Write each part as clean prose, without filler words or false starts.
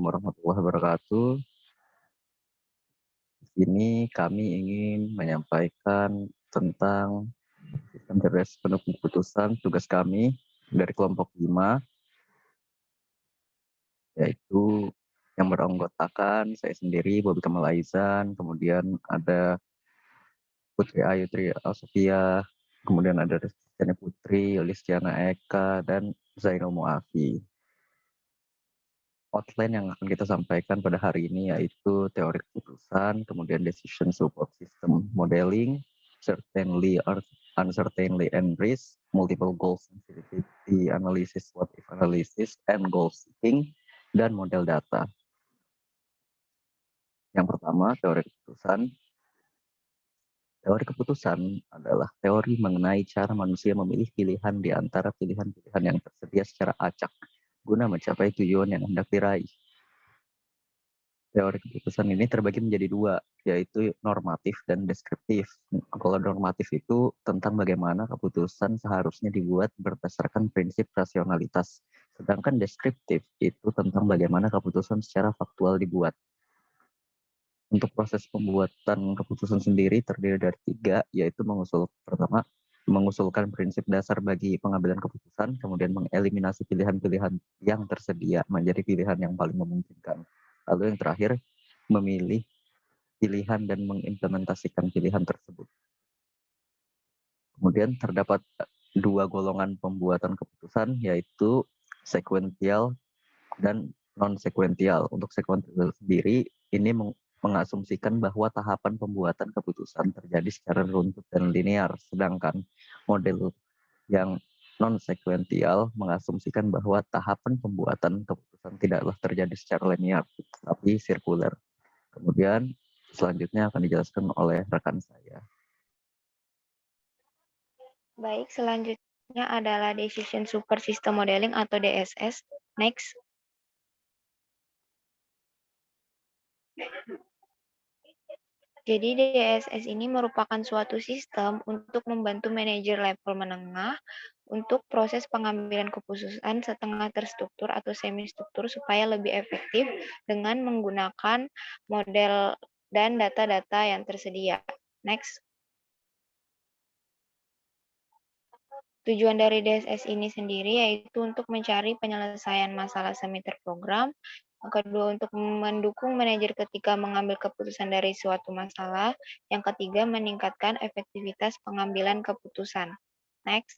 warahmatullahi wabarakatuh. Di sini kami ingin menyampaikan tentang sistem cerdas penuh keputusan tugas kami dari kelompok 5, yaitu yang beranggotakan saya sendiri, Bobi Kamal Aizan, kemudian ada Putri Ayu Tri Sofia, kemudian ada Rizkyana Putri, Listiana Eka, dan Zainul Muafi. Outline yang akan kita sampaikan pada hari ini yaitu teori keputusan, kemudian decision support system modeling, certainly or uncertainty and risk, multiple goal sensitivity analysis, what if analysis, and goal setting, dan model data. Yang pertama, teori keputusan. Teori keputusan adalah teori mengenai cara manusia memilih pilihan di antara pilihan-pilihan yang tersedia secara acak guna mencapai tujuan yang hendak diraih. Teori keputusan ini terbagi menjadi dua, yaitu normatif dan deskriptif. Kalau normatif itu tentang bagaimana keputusan seharusnya dibuat berdasarkan prinsip rasionalitas. Sedangkan deskriptif itu tentang bagaimana keputusan secara faktual dibuat. Untuk proses pembuatan keputusan sendiri terdiri dari 3, yaitu pertama, mengusulkan prinsip dasar bagi pengambilan keputusan, kemudian mengeliminasi pilihan-pilihan yang tersedia menjadi pilihan yang paling memungkinkan. Lalu yang terakhir, memilih pilihan dan mengimplementasikan pilihan tersebut. Kemudian terdapat 2 golongan pembuatan keputusan, yaitu sekuensial dan non-sekuensial. Untuk sekuensial sendiri, ini mengasumsikan bahwa tahapan pembuatan keputusan terjadi secara runtut dan linear, sedangkan model yang non-sekuensial mengasumsikan bahwa tahapan pembuatan keputusan tidaklah terjadi secara linear, tapi sirkular. Kemudian selanjutnya akan dijelaskan oleh rekan saya. Baik, selanjutnya adalah Decision Support System Modeling atau DSS. Next. Jadi DSS ini merupakan suatu sistem untuk membantu manajer level menengah untuk proses pengambilan keputusan setengah terstruktur atau semi-struktur supaya lebih efektif dengan menggunakan model dan data-data yang tersedia. Next. Tujuan dari DSS ini sendiri yaitu untuk mencari penyelesaian masalah semi terprogram. Yang kedua, untuk mendukung manajer ketika mengambil keputusan dari suatu masalah. Yang ketiga, meningkatkan efektivitas pengambilan keputusan. Next.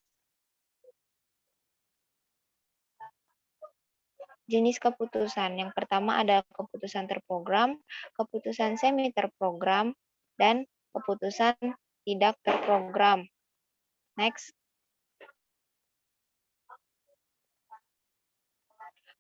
Jenis keputusan. Yang pertama adalah keputusan terprogram, keputusan semi terprogram, dan keputusan tidak terprogram. Next.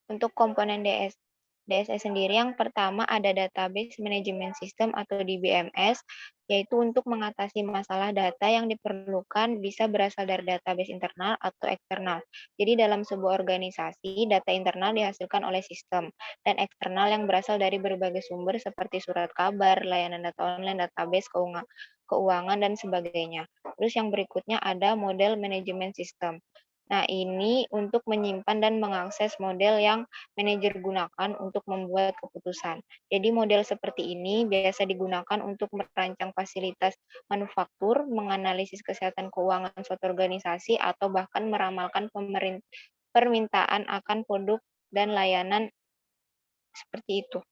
Untuk komponen DSS sendiri, yang pertama ada Database Management System atau DBMS, yaitu untuk mengatasi masalah data yang diperlukan bisa berasal dari database internal atau eksternal. Jadi dalam sebuah organisasi, data internal dihasilkan oleh sistem, dan eksternal yang berasal dari berbagai sumber seperti surat kabar, layanan data online, database, keuangan, dan sebagainya. Terus yang berikutnya ada model manajemen sistem. Nah, ini untuk menyimpan dan mengakses model yang manajer gunakan untuk membuat keputusan. Jadi model seperti ini biasa digunakan untuk merancang fasilitas manufaktur, menganalisis kesehatan keuangan suatu organisasi, atau bahkan meramalkan permintaan akan produk dan layanan seperti itu.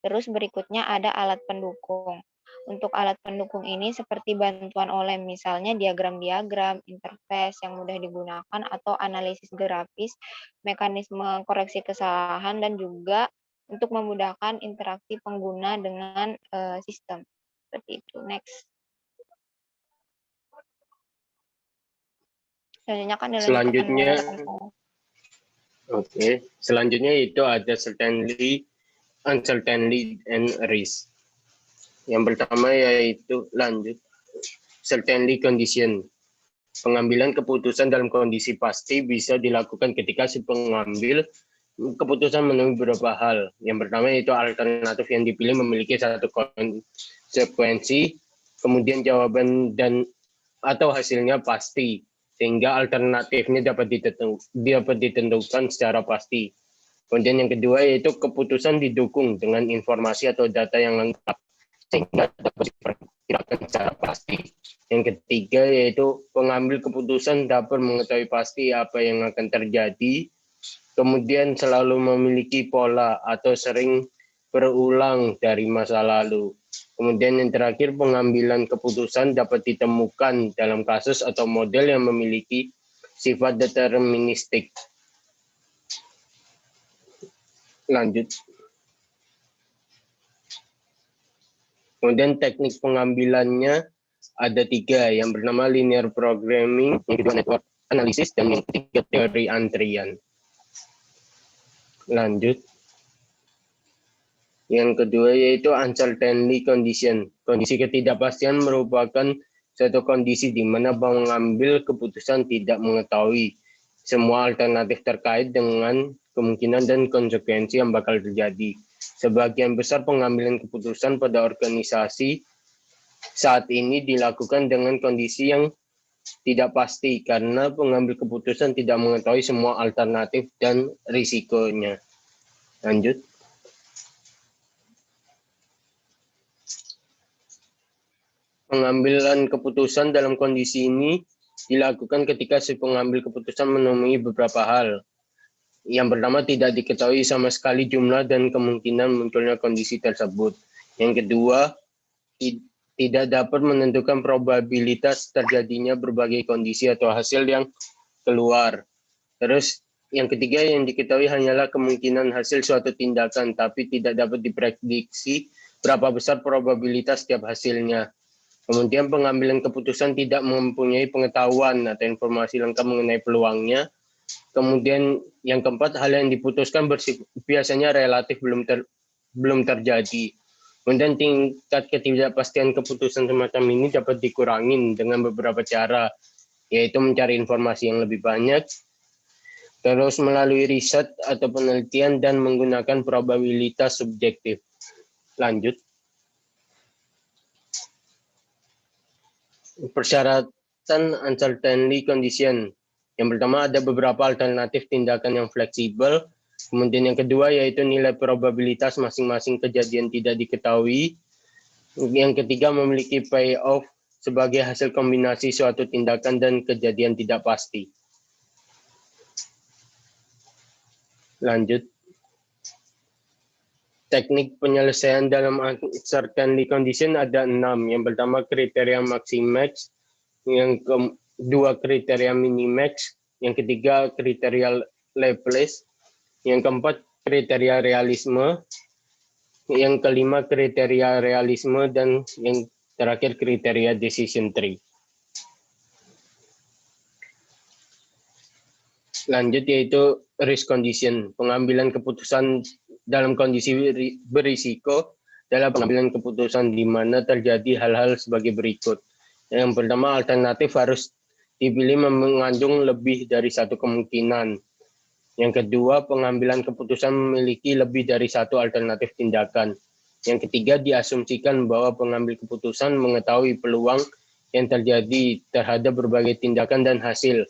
Terus berikutnya ada alat pendukung. Untuk alat pendukung ini seperti bantuan oleh misalnya diagram-diagram, interface yang mudah digunakan, atau analisis grafis, mekanisme koreksi kesalahan, dan juga untuk memudahkan interaksi pengguna dengan sistem. Seperti itu. Next. Selanjutnya itu ada certainty, uncertainty, and risk. Yang pertama yaitu certainty condition. Pengambilan keputusan dalam kondisi pasti bisa dilakukan ketika si pengambil keputusan memenuhi beberapa hal. Yang pertama yaitu alternatif yang dipilih memiliki satu konsekuensi, kemudian jawaban atau hasilnya pasti, sehingga alternatifnya dapat ditentukan secara pasti. Kemudian yang kedua yaitu keputusan didukung dengan informasi atau data yang lengkap sehingga dapat diperkirakan secara pasti. Yang ketiga yaitu pengambil keputusan dapat mengetahui pasti apa yang akan terjadi, kemudian selalu memiliki pola atau sering berulang dari masa lalu. Kemudian yang terakhir, pengambilan keputusan dapat ditemukan dalam kasus atau model yang memiliki sifat deterministik. Lanjut. Kemudian teknik pengambilannya ada 3, yang bernama linear programming, yang kedua network analysis, dan yang ketiga teori antrian. Lanjut. Yang kedua yaitu uncertainty condition. Kondisi ketidakpastian merupakan suatu kondisi di mana pengambil keputusan tidak mengetahui semua alternatif terkait dengan kemungkinan dan konsekuensi yang bakal terjadi. Sebagian besar pengambilan keputusan pada organisasi saat ini dilakukan dengan kondisi yang tidak pasti karena pengambil keputusan tidak mengetahui semua alternatif dan risikonya. Lanjut. Pengambilan keputusan dalam kondisi ini dilakukan ketika si pengambil keputusan menemui beberapa hal. Yang pertama, tidak diketahui sama sekali jumlah dan kemungkinan munculnya kondisi tersebut. Yang kedua, tidak dapat menentukan probabilitas terjadinya berbagai kondisi atau hasil yang keluar. Terus yang ketiga, yang diketahui hanyalah kemungkinan hasil suatu tindakan, tapi tidak dapat diprediksi berapa besar probabilitas setiap hasilnya. Kemudian pengambilan keputusan tidak mempunyai pengetahuan atau informasi lengkap mengenai peluangnya. Kemudian yang keempat, hal yang diputuskan biasanya relatif belum terjadi. Kemudian tingkat ketidakpastian keputusan semacam ini dapat dikurangi dengan beberapa cara, yaitu mencari informasi yang lebih banyak, terus melalui riset atau penelitian, dan menggunakan probabilitas subjektif. Lanjut. Persyaratan uncertainty condition. Yang pertama, ada beberapa alternatif tindakan yang fleksibel. Kemudian yang kedua yaitu nilai probabilitas masing-masing kejadian tidak diketahui. Yang ketiga, memiliki payoff sebagai hasil kombinasi suatu tindakan dan kejadian tidak pasti. Lanjut. Teknik penyelesaian dalam uncertainty condition ada 6. Yang pertama, kriteria maximax. Yang kedua, kriteria minimax. Yang ketiga, kriteria Laplace. Yang keempat, kriteria realisme. Yang kelima, kriteria realisme. Dan yang terakhir, kriteria decision tree. Lanjut yaitu risk condition. Pengambilan keputusan dalam kondisi berisiko adalah pengambilan keputusan di mana terjadi hal-hal sebagai berikut. Yang pertama, alternatif harus dipilih mengandung lebih dari satu kemungkinan. Yang kedua, pengambilan keputusan memiliki lebih dari satu alternatif tindakan. Yang ketiga, diasumsikan bahwa pengambil keputusan mengetahui peluang yang terjadi terhadap berbagai tindakan dan hasil.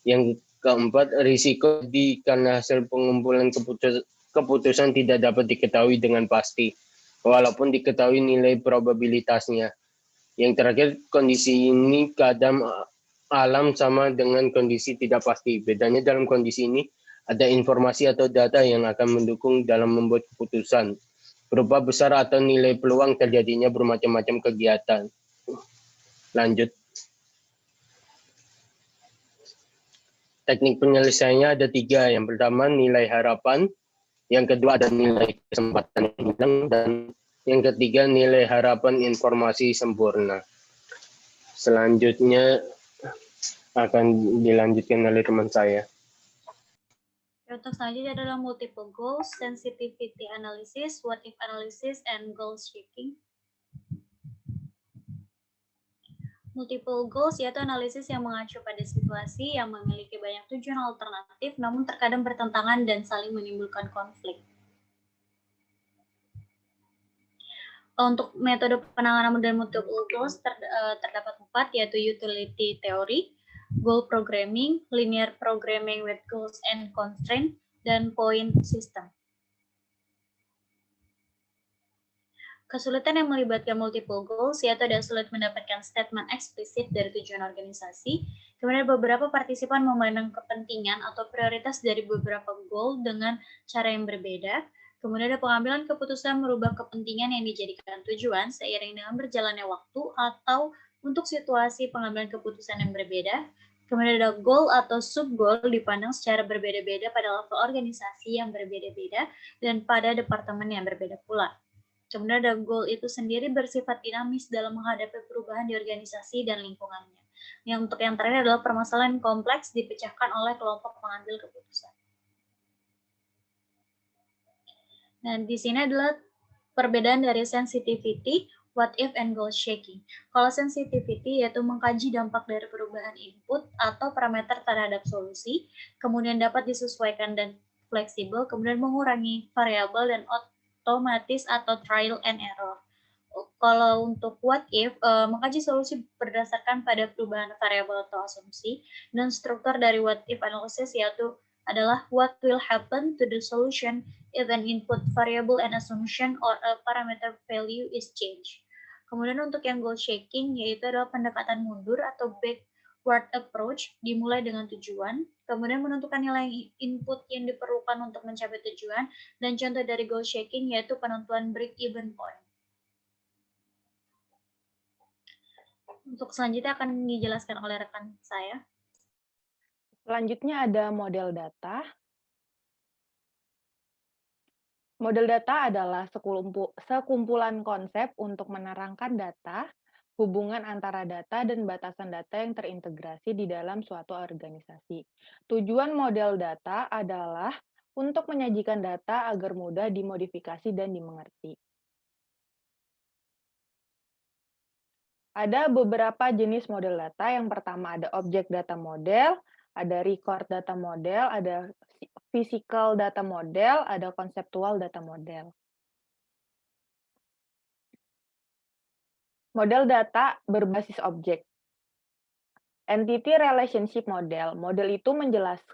Yang keempat, risiko karena hasil pengumpulan keputusan tidak dapat diketahui dengan pasti, walaupun diketahui nilai probabilitasnya. Yang terakhir, kondisi ini kadang alam sama dengan kondisi tidak pasti. Bedanya dalam kondisi ini, ada informasi atau data yang akan mendukung dalam membuat keputusan, berupa besar atau nilai peluang terjadinya bermacam-macam kegiatan. Lanjut. Teknik penyelesaiannya ada 3. Yang pertama, nilai harapan. Yang kedua, ada nilai kesempatan yang hilang. Dan yang ketiga, nilai harapan informasi sempurna. Selanjutnya akan dilanjutkan oleh teman saya. Untuk selanjutnya adalah multiple goals, sensitivity analysis, what if analysis, and goal shaping. Multiple goals yaitu analisis yang mengacu pada situasi yang memiliki banyak tujuan alternatif namun terkadang bertentangan dan saling menimbulkan konflik. Untuk metode penanganan model multiple goals terdapat 4, yaitu utility theory, goal programming, linear programming with goals and constraints, dan point system. Kesulitan yang melibatkan multiple goals, yaitu ada sulit mendapatkan statement eksplisit dari tujuan organisasi, kemudian beberapa partisipan memandang kepentingan atau prioritas dari beberapa goal dengan cara yang berbeda, kemudian ada pengambilan keputusan merubah kepentingan yang dijadikan tujuan seiring dengan berjalannya waktu atau untuk situasi pengambilan keputusan yang berbeda, kemudian ada goal atau sub-goal dipandang secara berbeda-beda pada level organisasi yang berbeda-beda dan pada departemen yang berbeda pula. Kemudian ada goal itu sendiri bersifat dinamis dalam menghadapi perubahan di organisasi dan lingkungannya. Yang untuk yang terakhir adalah permasalahan kompleks dipecahkan oleh kelompok pengambil keputusan. Nah, di sini adalah perbedaan dari sensitivity, what if, and goal shaking. Kalau sensitivity yaitu mengkaji dampak dari perubahan input atau parameter terhadap solusi, kemudian dapat disesuaikan dan fleksibel, kemudian mengurangi variabel dan otomatis atau trial and error. Kalau untuk what if, mengkaji solusi berdasarkan pada perubahan variabel atau asumsi, dan struktur dari what if analysis yaitu adalah what will happen to the solution if an input variable and assumption or a parameter value is changed. Kemudian untuk yang goal shaking yaitu adalah pendekatan mundur atau backward approach, dimulai dengan tujuan, kemudian menentukan nilai input yang diperlukan untuk mencapai tujuan, dan contoh dari goal shaking yaitu penentuan break-even point. Untuk selanjutnya akan dijelaskan oleh rekan saya. Selanjutnya ada model data. Model data adalah sekumpulan konsep untuk menerangkan data, hubungan antara data dan batasan data yang terintegrasi di dalam suatu organisasi. Tujuan model data adalah untuk menyajikan data agar mudah dimodifikasi dan dimengerti. Ada beberapa jenis model data. Yang pertama ada object data model, ada record data model, ada physical data model, ada conceptual data model. Model data berbasis objek. Entity relationship model. Model itu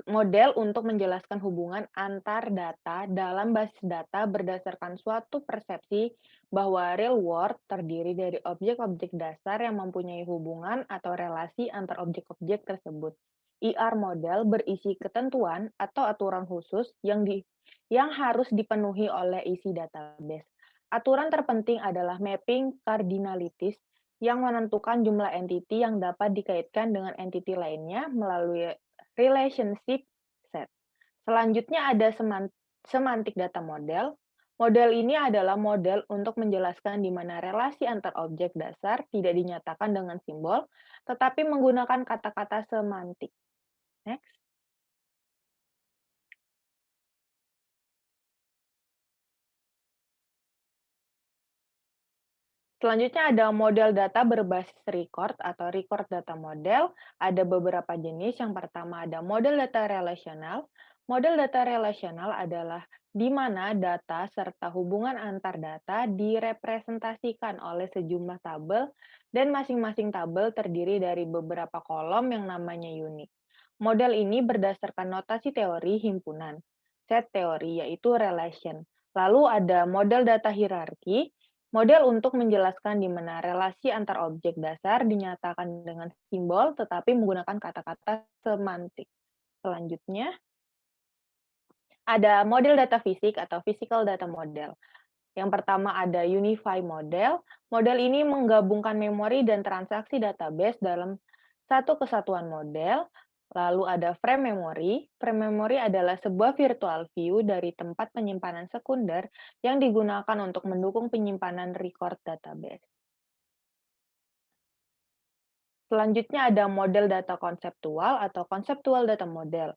model untuk menjelaskan hubungan antar data dalam basis data berdasarkan suatu persepsi bahwa real world terdiri dari objek-objek dasar yang mempunyai hubungan atau relasi antar objek-objek tersebut. ER model berisi ketentuan atau aturan khusus yang harus dipenuhi oleh isi database. Aturan terpenting adalah mapping cardinalities yang menentukan jumlah entity yang dapat dikaitkan dengan entity lainnya melalui relationship set. Selanjutnya ada semantic data model. Model ini adalah model untuk menjelaskan di mana relasi antar objek dasar tidak dinyatakan dengan simbol, tetapi menggunakan kata-kata semantik. Next. Selanjutnya ada model data berbasis record atau record data model. Ada beberapa jenis. Yang pertama ada model data relasional. Model data relasional adalah di mana data serta hubungan antar data direpresentasikan oleh sejumlah tabel dan masing-masing tabel terdiri dari beberapa kolom yang namanya unit. Model ini berdasarkan notasi teori himpunan, set teori yaitu relation. Lalu ada model data hierarki. Model untuk menjelaskan di mana relasi antar objek dasar dinyatakan dengan simbol tetapi menggunakan kata-kata semantik. Selanjutnya, ada model data fisik atau physical data model. Yang pertama ada Unify model. Model ini menggabungkan memori dan transaksi database dalam satu kesatuan model. Lalu ada frame memory. Frame memory adalah sebuah virtual view dari tempat penyimpanan sekunder yang digunakan untuk mendukung penyimpanan record database. Selanjutnya ada model data konseptual atau conceptual data model.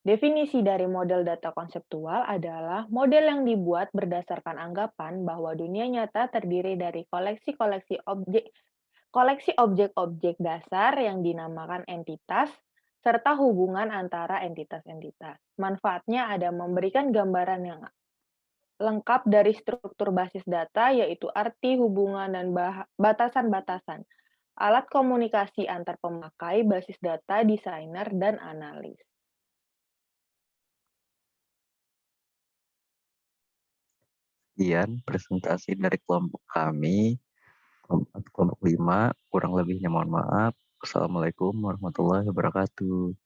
Definisi dari model data konseptual adalah model yang dibuat berdasarkan anggapan bahwa dunia nyata terdiri dari koleksi objek-objek dasar yang dinamakan entitas, serta hubungan antara entitas-entitas. Manfaatnya ada memberikan gambaran yang lengkap dari struktur basis data, yaitu arti, hubungan, dan batasan-batasan, alat komunikasi antar pemakai, basis data, desainer, dan analis. sekian presentasi dari kelompok kami, kelompok 5, kurang lebihnya mohon maaf. Assalamualaikum warahmatullahi wabarakatuh.